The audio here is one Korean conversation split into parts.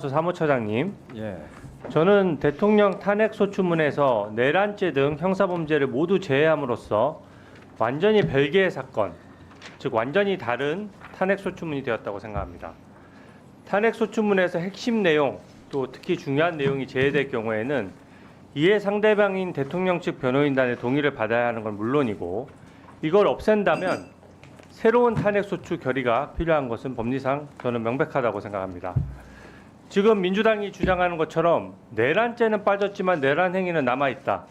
사무처장님, 예. 저는 대통령 탄핵소추문에서 내란죄 등 형사범죄를 모두 제외함으로써 완전히 별개의 사건, 즉 완전히 다른 탄핵소추문이 되었다고 생각합니다. 탄핵소추문에서 핵심 내용, 또 특히 중요한 내용이 제외될 경우에는 이에 상대방인 대통령 측 변호인단의 동의를 받아야 하는 건 물론이고, 이걸 없앤다면 새로운 탄핵소추 결의가 필요한 것은 법리상 저는 명백하다고 생각합니다. 지금 민주당이 주장하는 것처럼 내란죄는 빠졌지만 내란 행위는 남아있다.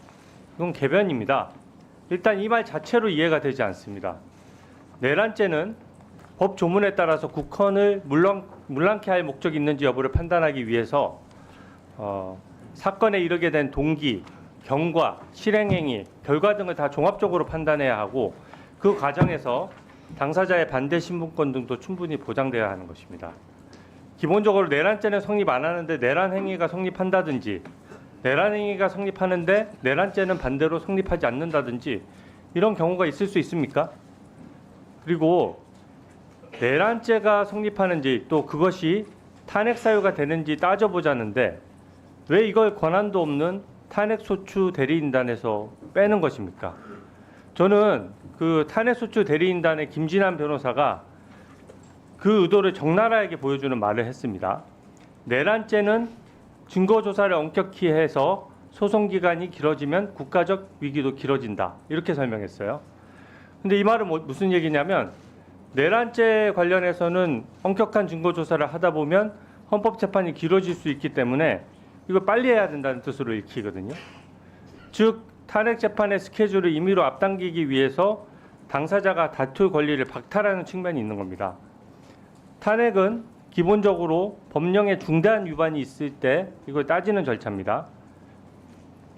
이건 궤변입니다. 일단 이 말 자체로 이해가 되지 않습니다. 내란죄는 법 조문에 따라서 국헌을 물랑케 할 목적이 있는지 여부를 판단하기 위해서 사건에 이르게 된 동기, 경과, 실행행위, 결과 등을 다 종합적으로 판단해야 하고 그 과정에서 당사자의 반대 신분권 등도 충분히 보장돼야 하는 것입니다. 기본적으로 내란죄는 성립 안 하는데 내란 행위가 성립한다든지, 내란 행위가 성립하는데 내란죄는 반대로 성립하지 않는다든지 이런 경우가 있을 수 있습니까? 그리고 내란죄가 성립하는지 또 그것이 탄핵 사유가 되는지 따져보자는데 왜 이걸 권한도 없는 탄핵소추 대리인단에서 빼는 것입니까? 저는 그 탄핵소추 대리인단의 김진환 변호사가 그 의도를 적나라하게 보여주는 말을 했습니다. 내란죄는 증거조사를 엄격히 해서 소송기간이 길어지면 국가적 위기도 길어진다. 이렇게 설명했어요. 근데 이 말은 무슨 얘기냐면 내란죄 관련해서는 엄격한 증거조사를 하다 보면 헌법재판이 길어질 수 있기 때문에 이걸 빨리 해야 된다는 뜻으로 읽히거든요. 즉 탄핵재판의 스케줄을 임의로 앞당기기 위해서 당사자가 다툴 권리를 박탈하는 측면이 있는 겁니다. 탄핵은 기본적으로 법령에 중대한 위반이 있을 때 이걸 따지는 절차입니다.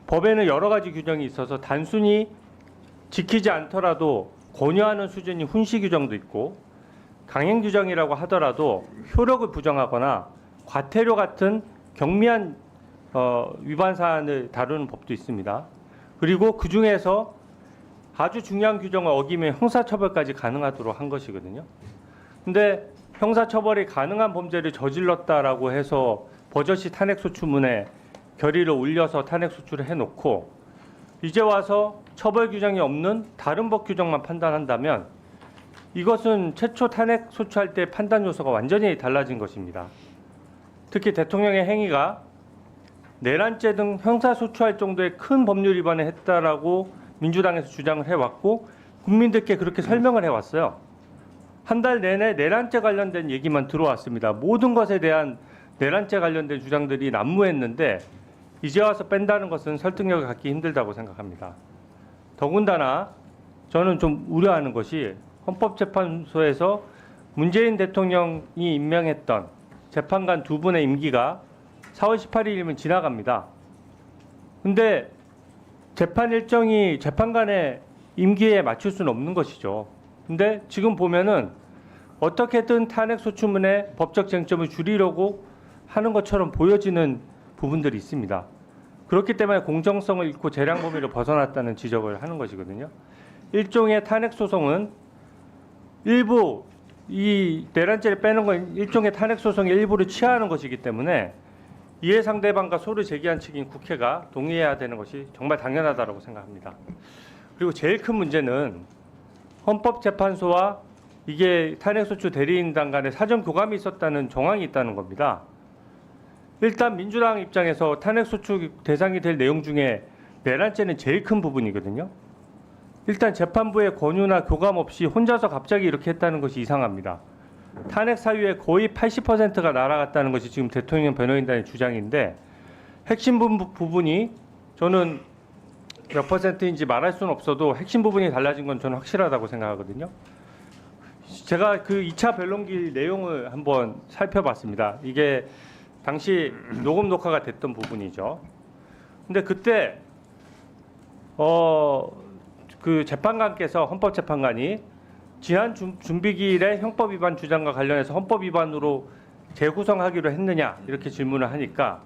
법에는 여러 가지 규정이 있어서 단순히 지키지 않더라도 권유하는 수준이 훈시 규정도 있고 강행 규정이라고 하더라도 효력을 부정하거나 과태료 같은 경미한 위반 사안을 다루는 법도 있습니다. 그리고 그 중에서 아주 중요한 규정을 어기면 형사처벌까지 가능하도록 한 것이거든요. 근데 형사처벌이 가능한 범죄를 저질렀다라고 해서 버젓이 탄핵소추문에 결의를 올려서 탄핵소추를 해놓고 이제 와서 처벌 규정이 없는 다른 법 규정만 판단한다면 이것은 최초 탄핵소추할 때 판단 요소가 완전히 달라진 것입니다. 특히 대통령의 행위가 내란죄 등 형사소추할 정도의 큰 법률 위반을 했다라고 민주당에서 주장을 해왔고 국민들께 그렇게 설명을 해왔어요. 한 달 내내 내란죄 관련된 얘기만 들어왔습니다. 모든 것에 대한 내란죄 관련된 주장들이 난무했는데 이제 와서 뺀다는 것은 설득력을 갖기 힘들다고 생각합니다. 더군다나 저는 좀 우려하는 것이 헌법재판소에서 문재인 대통령이 임명했던 재판관 두 분의 임기가 4월 18일이면 지나갑니다. 근데 재판 일정이 재판관의 임기에 맞출 수는 없는 것이죠. 근데 지금 보면은 어떻게든 탄핵소추문의 법적 쟁점을 줄이려고 하는 것처럼 보여지는 부분들이 있습니다. 그렇기 때문에 공정성을 잃고 재량 범위를 벗어났다는 지적을 하는 것이거든요. 일종의 탄핵소송은 일부 이 내란죄를 빼는 건 일종의 탄핵소송의 일부를 취하하는 것이기 때문에 이해 상대방과 소를 제기한 측인 국회가 동의해야 되는 것이 정말 당연하다고 생각합니다. 그리고 제일 큰 문제는 헌법재판소와 이게 탄핵소추 대리인단 간에 사전 교감이 있었다는 정황이 있다는 겁니다. 일단 민주당 입장에서 탄핵소추 대상이 될 내용 중에 내란죄는 제일 큰 부분이거든요. 일단 재판부의 권유나 교감 없이 혼자서 갑자기 이렇게 했다는 것이 이상합니다. 탄핵 사유의 거의 80%가 날아갔다는 것이 지금 대통령 변호인단의 주장인데 핵심 부분이 저는 몇 퍼센트인지 말할 수는 없어도 핵심 부분이 달라진 건 저는 확실하다고 생각하거든요. 제가 그 2차 변론기 내용을 한번 살펴봤습니다. 이게 당시 녹음 녹화가 됐던 부분이죠. 근데 그때 그 재판관께서 헌법재판관이 지난 준비기일에 형법 위반 주장과 관련해서 헌법 위반으로 재구성하기로 했느냐 이렇게 질문을 하니까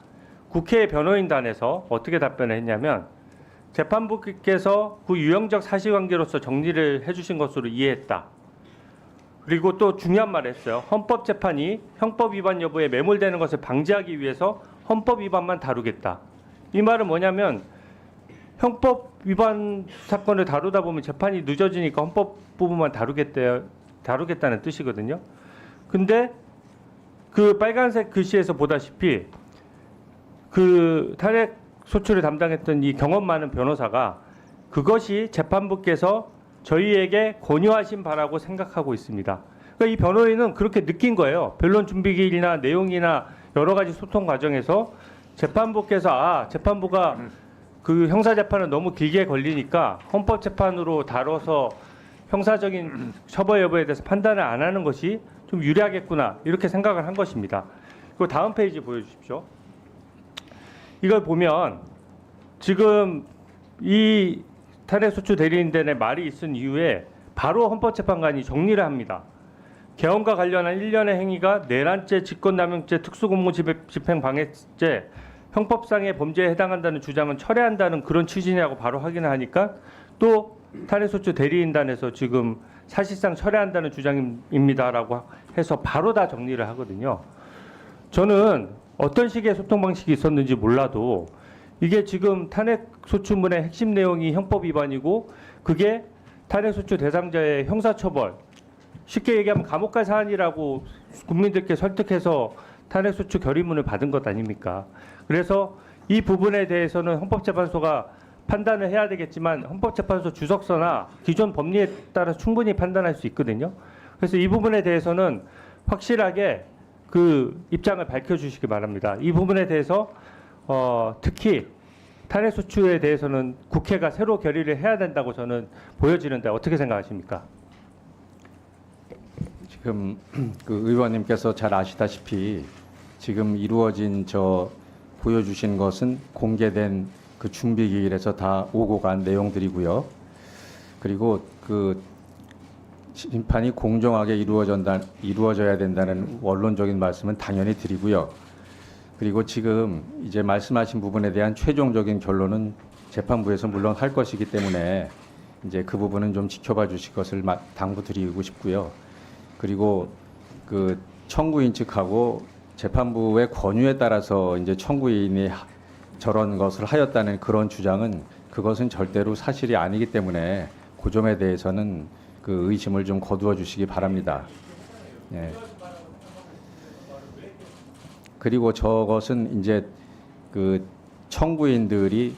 국회 변호인단에서 어떻게 답변을 했냐면 재판부께서 그 유형적 사실관계로서 정리를 해주신 것으로 이해했다. 그리고 또 중요한 말을 했어요. 헌법재판이 형법 위반 여부에 매몰되는 것을 방지하기 위해서 헌법 위반만 다루겠다. 이 말은 뭐냐면 형법 위반 사건을 다루다 보면 재판이 늦어지니까 헌법 부분만 다루겠다는 뜻이거든요. 근데 그 빨간색 글씨에서 보다시피 그 탄핵 소추를 담당했던 이 경험 많은 변호사가 그것이 재판부께서 저희에게 권유하신 바라고 생각하고 있습니다. 그러니까 이 변호인은 그렇게 느낀 거예요. 변론 준비기일이나 내용이나 여러 가지 소통 과정에서 재판부께서 재판부가 그 형사재판은 너무 길게 걸리니까 헌법재판으로 다뤄서 형사적인 처벌 여부에 대해서 판단을 안 하는 것이 좀 유리하겠구나 이렇게 생각을 한 것입니다. 그리고 다음 페이지 보여주십시오. 이걸 보면 지금 이 탄핵소추 대리인단의 말이 있은 이후에 바로 헌법재판관이 정리를 합니다. 개헌과 관련한 일련의 행위가 내란죄, 직권남용죄, 특수공무집행방해죄, 형법상의 범죄에 해당한다는 주장은 철회한다는 그런 취지냐고 바로 확인을 하니까 또 탄핵소추 대리인단에서 지금 사실상 철회한다는 주장입니다라고 해서 바로 다 정리를 하거든요. 저는 어떤 식의 소통 방식이 있었는지 몰라도 이게 지금 탄핵소추문의 핵심 내용이 형법 위반이고 그게 탄핵소추 대상자의 형사처벌, 쉽게 얘기하면 감옥 갈 사안이라고 국민들께 설득해서 탄핵소추 결의문을 받은 것 아닙니까? 그래서 이 부분에 대해서는 헌법재판소가 판단을 해야 되겠지만 헌법재판소 주석서나 기존 법리에 따라 충분히 판단할 수 있거든요. 그래서 이 부분에 대해서는 확실하게 그 입장을 밝혀주시기 바랍니다. 이 부분에 대해서 특히 탄핵소추에 대해서는 국회가 새로 결의를 해야 된다고 저는 보여지는데 어떻게 생각하십니까? 지금 그 의원님께서 잘 아시다시피 지금 이루어진 보여주신 것은 공개된 그 준비기일에서 다 오고 간 내용들이고요. 그리고 그 심판이 공정하게 이루어져야 된다는 원론적인 말씀은 당연히 드리고요. 그리고 지금 이제 말씀하신 부분에 대한 최종적인 결론은 재판부에서 물론 할 것이기 때문에 이제 그 부분은 좀 지켜봐 주실 것을 당부드리고 싶고요. 그리고 그 청구인 측하고 재판부의 권유에 따라서 이제 청구인이 저런 것을 하였다는 그런 주장은 그것은 절대로 사실이 아니기 때문에 그 점에 대해서는 그 의심을 좀 거두어 주시기 바랍니다. 예. 그리고 저것은 이제 그 청구인들이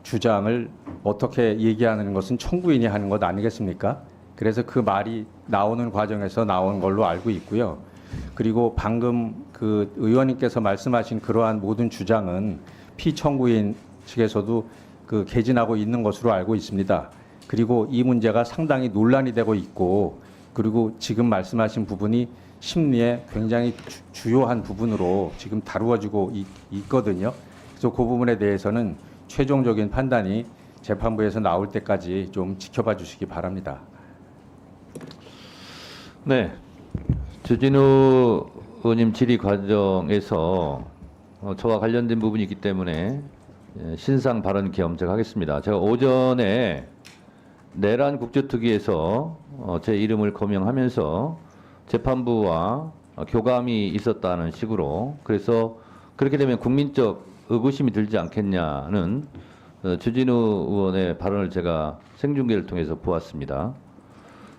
주장을 어떻게 얘기하는 것은 청구인이 하는 것 아니겠습니까? 그래서 그 말이 나오는 과정에서 나온 걸로 알고 있고요. 그리고 방금 그 의원님께서 말씀하신 그러한 모든 주장은 피청구인 측에서도 그 개진하고 있는 것으로 알고 있습니다. 그리고 이 문제가 상당히 논란이 되고 있고, 그리고 지금 말씀하신 부분이 심리에 굉장히 주요한 부분으로 지금 다루어지고 있거든요. 그래서 그 부분에 대해서는 최종적인 판단이 재판부에서 나올 때까지 좀 지켜봐 주시기 바랍니다. 네, 주진우 의원님 질의 과정에서 저와 관련된 부분이 있기 때문에 신상 발언 겸책하겠습니다. 제가 오전에 내란 국제특위에서 제 이름을 거명하면서 재판부와 교감이 있었다는 식으로, 그래서 그렇게 되면 국민적 의구심이 들지 않겠냐는 주진우 의원의 발언을 제가 생중계를 통해서 보았습니다.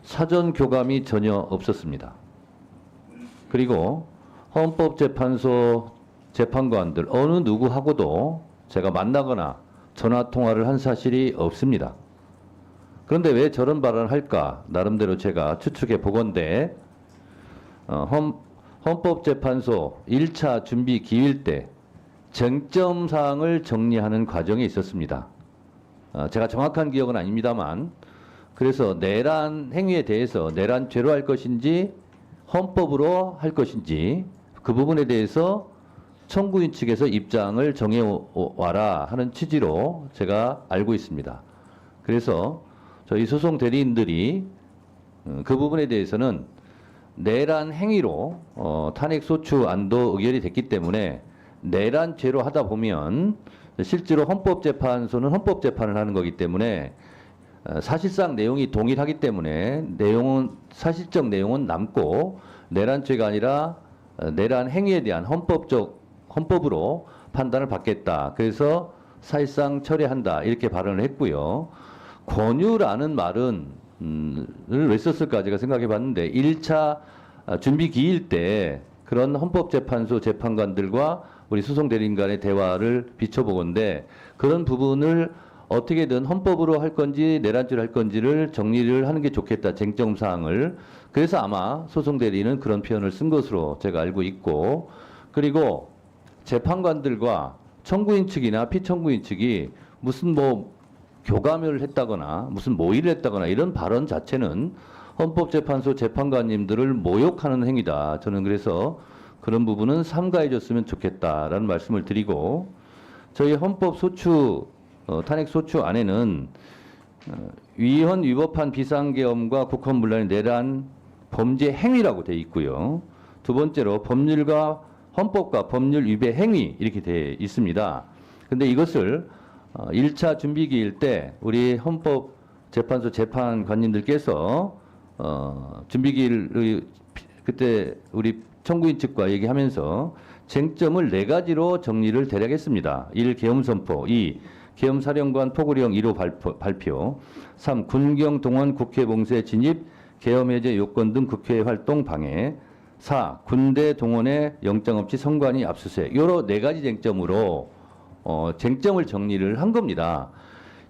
사전 교감이 전혀 없었습니다. 그리고 헌법재판소 재판관들 어느 누구하고도 제가 만나거나 전화 통화를 한 사실이 없습니다. 그런데 왜 저런 발언을 할까? 나름대로 제가 추측해 보건대 헌법재판소 1차 준비 기일 때 쟁점 사항을 정리하는 과정이 있었습니다. 제가 정확한 기억은 아닙니다만, 그래서 내란 행위에 대해서 내란죄로 할 것인지 헌법으로 할 것인지 그 부분에 대해서 청구인 측에서 입장을 정해와라 하는 취지로 제가 알고 있습니다. 그래서 저희 소송 대리인들이 그 부분에 대해서는 내란 행위로 탄핵소추 안도 의결이 됐기 때문에 내란죄로 하다 보면 실제로 헌법재판소는 헌법재판을 하는 거기 때문에 사실상 내용이 동일하기 때문에 사실적 내용은 남고 내란죄가 아니라 내란 행위에 대한 헌법으로 판단을 받겠다. 그래서 사실상 철회한다 이렇게 발언을 했고요. 권유라는 말은 왜 썼을까 제가 생각해봤는데 1차 준비 기일 때 그런 헌법재판소 재판관들과 우리 소송대리인 간의 대화를 비춰보건데 그런 부분을 어떻게든 헌법으로 할 건지 내란죄로 할 건지를 정리를 하는 게 좋겠다. 쟁점 사항을. 그래서 아마 소송대리인은 그런 표현을 쓴 것으로 제가 알고 있고 그리고 재판관들과 청구인 측이나 피청구인 측이 무슨 뭐 교감을 했다거나 무슨 모의를 했다거나 이런 발언 자체는 헌법재판소 재판관님들을 모욕하는 행위다. 저는 그래서 그런 부분은 삼가해 줬으면 좋겠다라는 말씀을 드리고 저희 헌법 소추 탄핵 소추 안에는 위헌 위법한 비상계엄과 국헌문란의 내란 범죄 행위라고 돼 있고요. 두 번째로 법률과 헌법과 법률 위배 행위 이렇게 돼 있습니다. 근데 이것을 1차 준비기일 때 우리 헌법재판소 재판관님들께서 준비기일 그때 우리 청구인 측과 얘기하면서 쟁점을 4가지로 정리를 대략 했습니다. 1. 계엄 선포, 2. 계엄 사령관 포고령 1호 발표, 3. 군경 동원 국회 봉쇄 진입, 계엄 해제 요건 등 국회 활동 방해, 4. 군대 동원에 영장 없이 선관위 압수수색. 요로 4가지 쟁점으로 쟁점을 정리를 한 겁니다.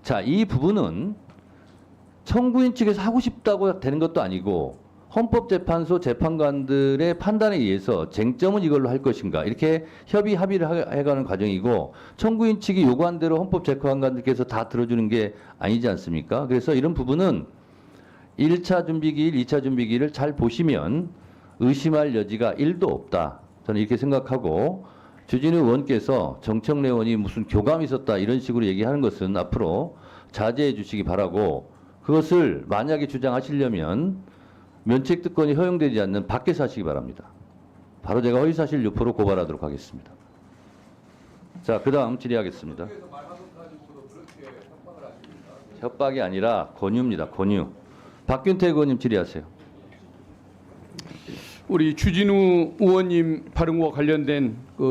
자, 이 부분은 청구인 측에서 하고 싶다고 되는 것도 아니고 헌법재판소 재판관들의 판단에 의해서 쟁점은 이걸로 할 것인가 이렇게 합의를 해가는 과정이고 청구인 측이 요구한 대로 헌법재판관들께서 다 들어주는 게 아니지 않습니까? 그래서 이런 부분은 1차 준비기일, 2차 준비기일을 잘 보시면 의심할 여지가 1도 없다. 저는 이렇게 생각하고 주진우 의원께서 정청래 의원이 무슨 교감이 있었다 이런 식으로 얘기하는 것은 앞으로 자제해 주시기 바라고 그것을 만약에 주장하시려면 면책특권이 허용되지 않는 밖에서 하시기 바랍니다. 바로 제가 허위사실 유포로 고발하도록 하겠습니다. 자, 그 다음 질의하겠습니다. 협박이 아니라 권유입니다. 권유. 박균택 의원님 질의하세요. 우리 주진우 의원님 발언과 관련된 그